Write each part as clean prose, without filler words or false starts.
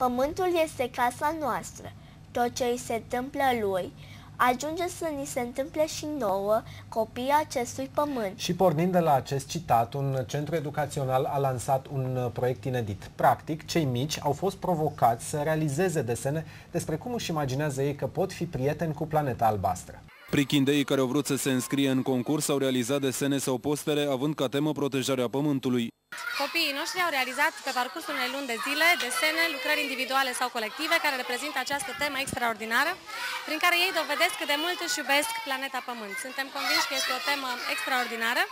Pământul este casa noastră. Tot ce îi se întâmplă lui ajunge să ni se întâmple și nouă, copiii acestui pământ. Și pornind de la acest citat, un centru educațional a lansat un proiect inedit. Practic, cei mici au fost provocați să realizeze desene despre cum își imaginează ei că pot fi prieteni cu planeta albastră. Prichindeii care au vrut să se înscrie în concurs au realizat desene sau postere având ca temă protejarea pământului. Copiii noștri au realizat pe parcursul unei luni de zile desene, lucrări individuale sau colective care reprezintă această temă extraordinară, prin care ei dovedesc cât de mult își iubesc planeta Pământ. Suntem convinși că este o temă extraordinară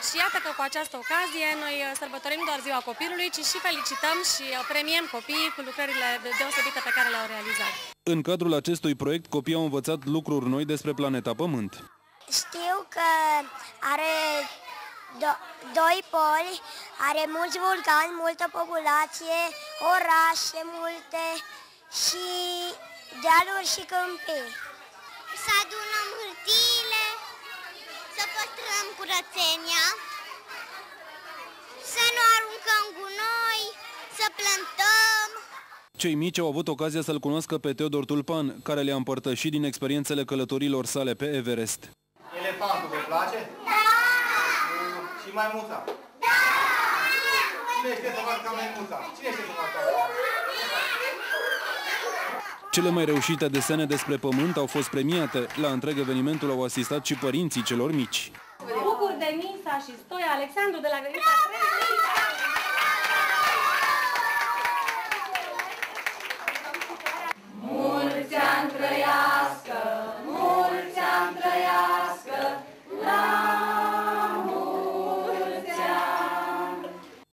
și iată că cu această ocazie noi sărbătorim doar ziua copilului, ci și felicităm și premiem copiii cu lucrările deosebite pe care le-au realizat. În cadrul acestui proiect, copiii au învățat lucruri noi despre planeta Pământ. Știu că are doi poli, are mulți vulcani, multă populație, orașe multe și dealuri și câmpii. Să adunăm hârtiile, să păstrăm curățenia, să nu aruncăm gunoi, să plantăm. Cei mici au avut ocazia să-l cunoască pe Teodor Tulpan, care le-a împărtășit din experiențele călătorilor sale pe Everest. Elefantul vă place? Da! Și maimuța? Da! Cine știe să facă ca maimuța? Cine știe să facă ca maimuța? Cele mai reușite desene despre pământ au fost premiate. La întreg evenimentul au asistat și părinții celor mici. Bucur de Misa și Stoia Alexandru de la Grădinița 3.